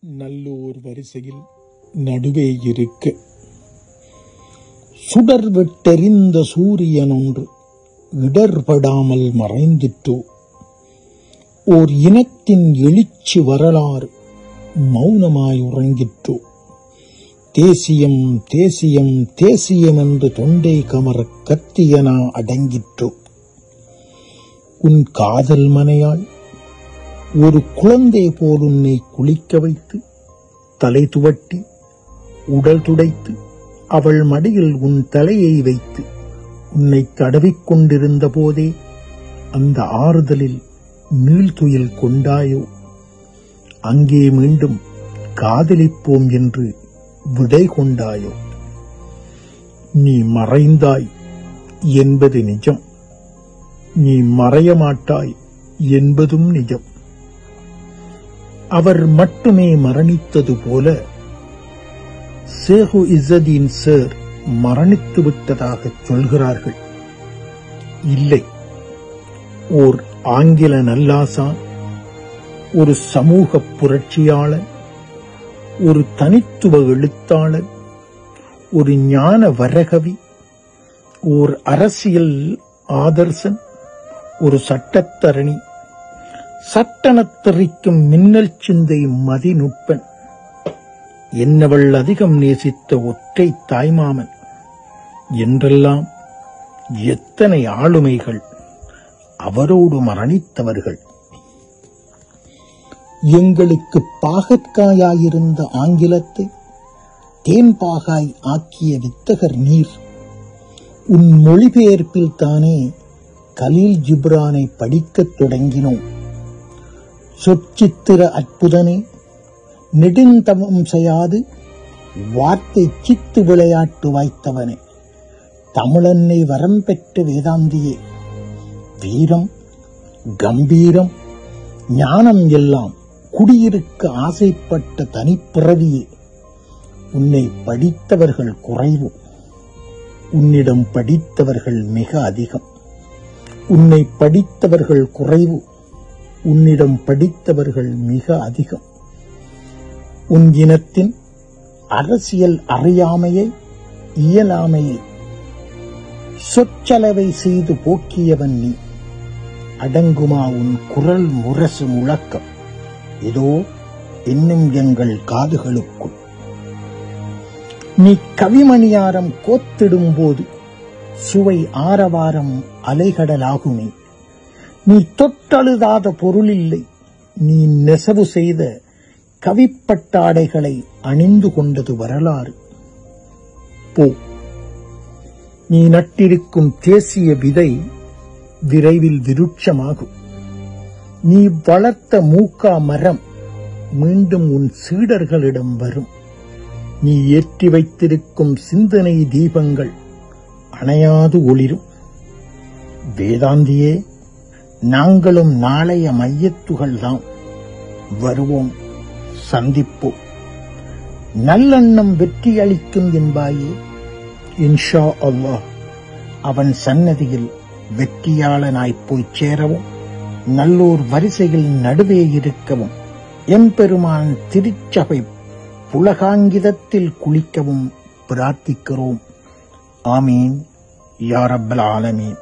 நல்லோர் வரிசையில் நடுவே இருக்க சுடர் விட்டெறிந்த சூரியனொன்று இடர்படாமல் மறைந்திட்டோ. ஓர் இனத்தின் எழுச்சி வரலாறு மௌனமாய் உறங்கிற்றோ. தேசியம் தேசியம் தேசியம் என்று தொண்டை கமரக் கத்தியனா அடங்கிற்றோ. உன் காதல் மனையாள் ஒரு குழந்தை போல் உன்னை குளிக்க வைத்து தலை துவட்டி உடல் துடைத்து அவள் மடியில் உன் தலையை வைத்து உன்னை தடவிக்கொண்டிருந்த போதே அந்த ஆறுதலில் நீள்துயில் கொண்டாயோ. அங்கே மீண்டும் காதலிப்போம் என்று விடை கொண்டாயோ. நீ மறைந்தாய் என்பது நிஜம், நீ மறைய மாட்டாய் என்பதும் நிஜம். அவர் மட்டுமே மரணித்தது போல ஷேக் இஸ்ஸதீன் சார் மரணித்து விட்டதாக சொல்கிறார்கள். இல்லை, ஓர் ஆங்கில நல்லாசான், ஒரு சமூக புரட்சியாளர், ஒரு தனித்துவ எழுத்தாளர், ஒரு ஞான வரகவி, ஓர் அரசியல் ஆதர்சன், ஒரு சட்டத்தரணி, சட்டனத்தெறிக்கும் மின்னல் சிந்தை மதிநுட்பன், என்னவள் அதிகம் நேசித்த ஒற்றை தாய்மாமன் என்றெல்லாம் எத்தனை ஆளுமைகள் அவரோடு மரணித்தவர்கள். எங்களுக்கு பாகற்காயாயிருந்த ஆங்கிலத்தை தேன்பாகாய் ஆக்கிய வித்தகர் நீர். உன் மொழிபெயர்ப்பில் தானே கலீல் ஜிப்ரானை படிக்கத் தொடங்கினோம். சொற்சித்திர அற்புதனே, நெடுந்தவம் செய்யாது வார்த்தை சித்து விளையாட்டு வாய்த்தவனே, தமிழன்னை வரம் பெற்ற வேதாந்தியே, வீரம் கம்பீரம் ஞானம் எல்லாம் குடியிருக்க ஆசைப்பட்ட தனிப்பிறவியே, உன்னை படித்தவர்கள் குறைவு, உன்னிடம் படித்தவர்கள் மிக அதிகம். உன்னை படித்தவர்கள் குறைவு, உன்னிடம் படித்தவர்கள் மிக அதிகம். உன் இனத்தின் அரசியல் அறியாமையை, இயலாமையை சொற்சலவை செய்து போக்கியவன் நீ. அடங்குமா உன் குரல் முரசு முழக்கம்? இதோ இன்னும் எங்கள் காதுகளுக்குள். நீ கவிமணியாரம் கோத்திடும் போது சுவை ஆரவாரம் அலைகடலாகுமே. நீ தொட்டழுதாத பொருளில்லை, நீ நெசவு செய்த கவிப்பட்டாடைகளை அணிந்து கொண்டது வரலாறு. போ, நீ நட்டிருக்கும் தேசிய விதை விரைவில் விருட்சமாகும். நீ வளர்த்த மூக்கா மரம் மீண்டும் உன் சீடர்களிடம் வரும். நீ ஏற்றி வைத்திருக்கும் சிந்தனை தீபங்கள் அணையாது ஒளிரும். வேதாந்தியே, நாங்களும் நாளைய மையத்துகள்தான். வருவோம், சந்திப்போம். நல்லெண்ணம் வெற்றி அளிக்கும் என்பாயே. இன்ஷா அல்லாஹ் அவன் சன்னதியில் வெற்றியாளனாய் போய் சேரவும், நல்லோர் வரிசையில் நடுவே இருக்கவும், எம்பெருமான் திருச்சபை புலகாங்கிதத்தில் குளிக்கவும் பிரார்த்திக்கிறோம். ஆமீன் யா ரப்பல் ஆலமீன்.